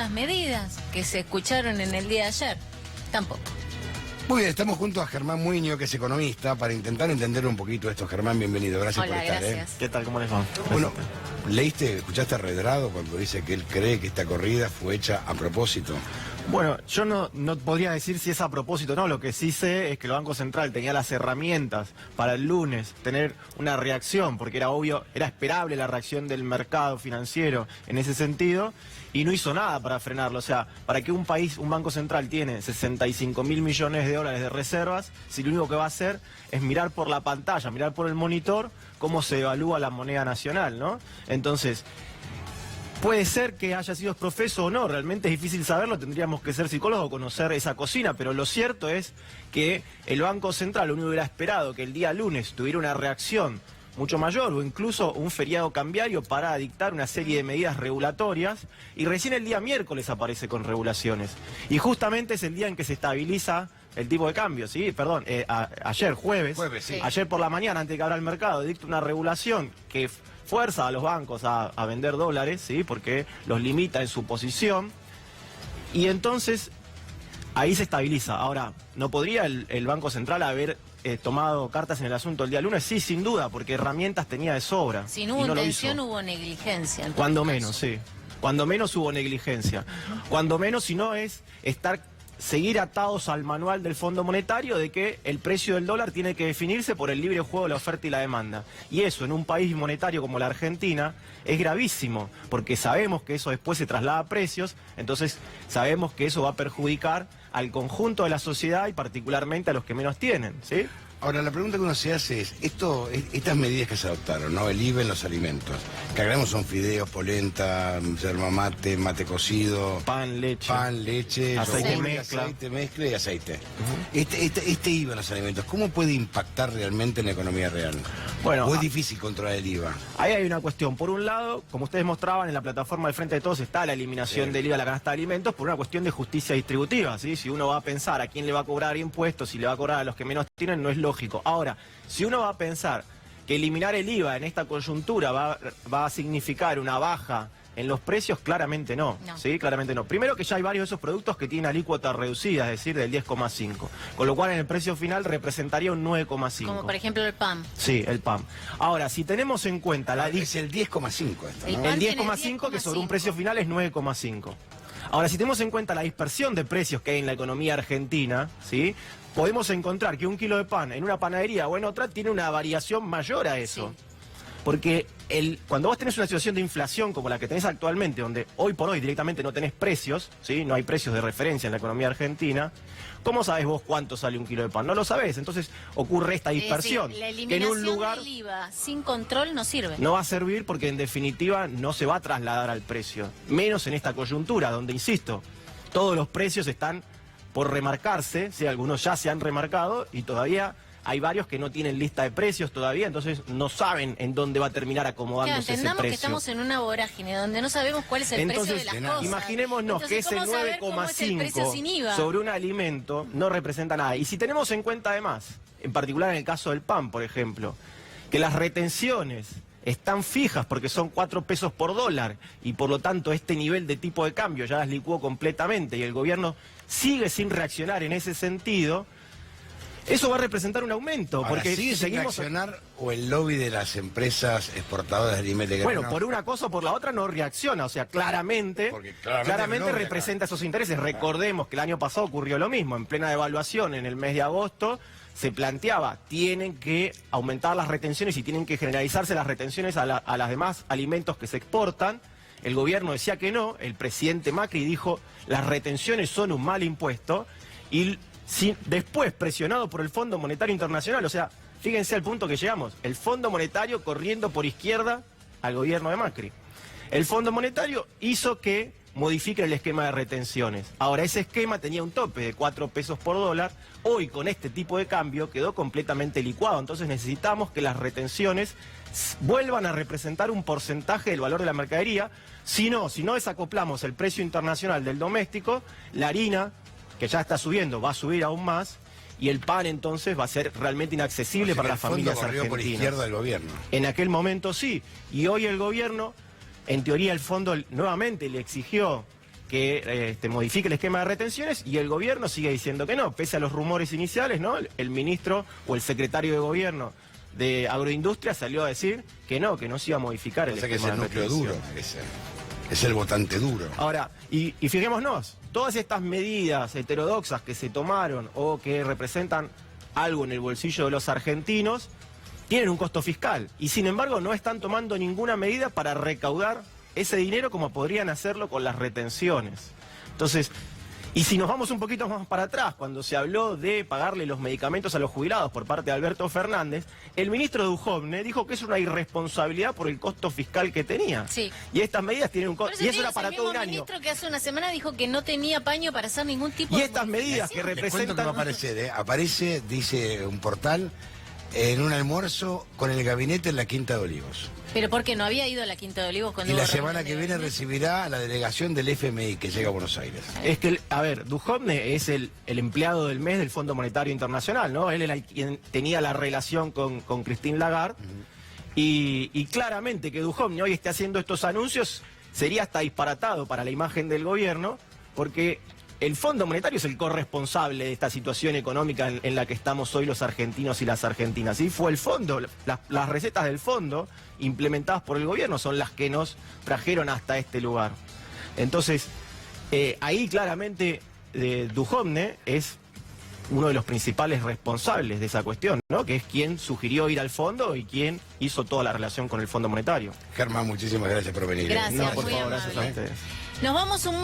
las medidas que se escucharon en el día de ayer. Tampoco. Muy bien, estamos junto a Germán Muñoz, que es economista, para intentar entender un poquito esto. Germán, bienvenido, gracias por estar. Gracias. ¿Qué tal? ¿Cómo les va? Bueno, escuchaste a Redrado cuando dice que él cree que esta corrida fue hecha a propósito? Bueno, yo no podría decir si es a propósito o no. Lo que sí sé es que el Banco Central tenía las herramientas para el lunes tener una reacción, porque era obvio, era esperable la reacción del mercado financiero en ese sentido, y no hizo nada para frenarlo. O sea, para que un Banco Central tiene 65.000 millones de dólares de reservas, si lo único que va a hacer es mirar por la pantalla, mirar por el monitor cómo se evalúa la moneda nacional, ¿no? Entonces, puede ser que haya sido profeso o no, realmente es difícil saberlo, tendríamos que ser psicólogos, conocer esa cocina, pero lo cierto es que el Banco Central, lo único que hubiera esperado que el día lunes tuviera una reacción mucho mayor o incluso un feriado cambiario para dictar una serie de medidas regulatorias, y recién el día miércoles aparece con regulaciones. Y justamente es el día en que se estabiliza el tipo de cambio, ¿sí? Perdón, ayer jueves, sí. Ayer por la mañana, antes de que abra el mercado, dicta una regulación que fuerza a los bancos a vender dólares, ¿sí? Porque los limita en su posición, y entonces ahí se estabiliza. Ahora, ¿no podría el Banco Central haber tomado cartas en el asunto el día lunes? Sí, sin duda, porque herramientas tenía de sobra. Si no hubo intención, hubo negligencia. Cuando menos, sí. Cuando menos hubo negligencia. Cuando menos, si no es seguir atados al manual del Fondo Monetario de que el precio del dólar tiene que definirse por el libre juego de la oferta y la demanda. Y eso en un país monetario como la Argentina es gravísimo, porque sabemos que eso después se traslada a precios, entonces sabemos que eso va a perjudicar al conjunto de la sociedad y particularmente a los que menos tienen, ¿sí? Ahora, la pregunta que uno se hace es, estas medidas que se adoptaron, ¿no? El IVA en los alimentos, que agregamos son fideos, polenta, yerba mate, mate cocido, pan, leche, aceite mezcla. mezcla y aceite. Este IVA en los alimentos, ¿cómo puede impactar realmente en la economía real? Bueno, ¿O es difícil controlar el IVA? Ahí hay una cuestión. Por un lado, como ustedes mostraban, en la plataforma del Frente de Todos está la eliminación del IVA a la canasta de alimentos por una cuestión de justicia distributiva, ¿sí? Si uno va a pensar a quién le va a cobrar impuestos, si le va a cobrar a los que menos tienen, no es lógico. Ahora, si uno va a pensar que eliminar el IVA en esta coyuntura va a significar una baja en los precios, claramente no, ¿sí? Claramente no. Primero que ya hay varios de esos productos que tienen alícuota reducida, es decir, del 10,5. Con lo cual en el precio final representaría un 9,5. Como por ejemplo el pan. Sí, el pan. Ahora, si tenemos en cuenta es el 10,5 esto, ¿no? El 10,5 que sobre un precio final es 9,5. Ahora, si tenemos en cuenta la dispersión de precios que hay en la economía argentina, ¿sí? Podemos encontrar que un kilo de pan en una panadería o en otra tiene una variación mayor a eso. Sí. Porque cuando vos tenés una situación de inflación como la que tenés actualmente, donde hoy por hoy directamente no tenés precios, ¿sí? No hay precios de referencia en la economía argentina, ¿cómo sabés vos cuánto sale un kilo de pan? No lo sabés, entonces ocurre esta dispersión. La eliminación del IVA sin control no sirve. No va a servir porque en definitiva no se va a trasladar al precio, menos en esta coyuntura, donde, insisto, todos los precios están por remarcarse, ¿sí? Algunos ya se han remarcado y todavía hay varios que no tienen lista de precios todavía, entonces no saben en dónde va a terminar acomodándose ese precio. Entendamos que estamos en una vorágine donde no sabemos cuál es el precio de las cosas. Imaginémonos que ese 9,5 sobre un alimento no representa nada. Y si tenemos en cuenta además, en particular en el caso del pan, por ejemplo, que las retenciones están fijas porque son 4 pesos por dólar y por lo tanto este nivel de tipo de cambio ya las licuó completamente y el gobierno sigue sin reaccionar en ese sentido, eso va a representar un aumento. Ahora, porque ¿sigue sin reaccionar o el lobby de las empresas exportadoras de alimentos de grano? Bueno, por una cosa o por la otra no reacciona, o sea, claramente representa esos intereses. Recordemos que el año pasado ocurrió lo mismo, en plena devaluación en el mes de agosto, se planteaba, tienen que aumentar las retenciones y tienen que generalizarse las retenciones a las demás alimentos que se exportan. El gobierno decía que no, el presidente Macri dijo, las retenciones son un mal impuesto, y después presionado por el Fondo Monetario Internacional, o sea, fíjense al punto que llegamos, el Fondo Monetario corriendo por izquierda al gobierno de Macri. El Fondo Monetario hizo que modifiquen el esquema de retenciones. Ahora, ese esquema tenía un tope de 4 pesos por dólar. Hoy, con este tipo de cambio, quedó completamente licuado. Entonces necesitamos que las retenciones vuelvan a representar un porcentaje del valor de la mercadería. Si no desacoplamos el precio internacional del doméstico, la harina, que ya está subiendo, va a subir aún más, y el pan entonces va a ser realmente inaccesible para las familias argentinas. Por izquierda del gobierno. En aquel momento sí, y hoy el gobierno, en teoría el fondo nuevamente le exigió que modifique el esquema de retenciones y el gobierno sigue diciendo que no, pese a los rumores iniciales, ¿no? El ministro o el secretario de gobierno de Agroindustria salió a decir que no se iba a modificar el esquema de retenciones. Que es el núcleo duro, es el votante duro. Ahora, y fijémonos, todas estas medidas heterodoxas que se tomaron o que representan algo en el bolsillo de los argentinos, tienen un costo fiscal y sin embargo no están tomando ninguna medida para recaudar ese dinero como podrían hacerlo con las retenciones. Entonces, y si nos vamos un poquito más para atrás, cuando se habló de pagarle los medicamentos a los jubilados por parte de Alberto Fernández, el ministro Duhovne dijo que es una irresponsabilidad por el costo fiscal que tenía. Sí. Y estas medidas tienen un costo, y eso era para todo un año. El ministro que hace una semana dijo que no tenía paño para hacer ningún tipo de... Y estas medidas que representan... Les cuento que va a aparecer, aparece, dice un portal, en un almuerzo con el gabinete en la Quinta de Olivos. ¿Pero por qué no había ido a la Quinta de Olivos? Y la semana que viene recibirá a la delegación del FMI que llega a Buenos Aires. Es que, a ver, Duhovne es el empleado del mes del Fondo Monetario Internacional, ¿no? Él era quien tenía la relación con Christine Lagarde. Y claramente que Duhovne hoy esté haciendo estos anuncios sería hasta disparatado para la imagen del gobierno, porque el Fondo Monetario es el corresponsable de esta situación económica en la que estamos hoy los argentinos y las argentinas. Y fue el fondo, las recetas del fondo implementadas por el gobierno son las que nos trajeron hasta este lugar. Entonces, ahí claramente Duhovne es uno de los principales responsables de esa cuestión, ¿no? Que es quien sugirió ir al fondo y quien hizo toda la relación con el Fondo Monetario. Germán, muchísimas gracias por venir. Gracias, no, por muy favor, amable. gracias a ustedes. Nos vamos un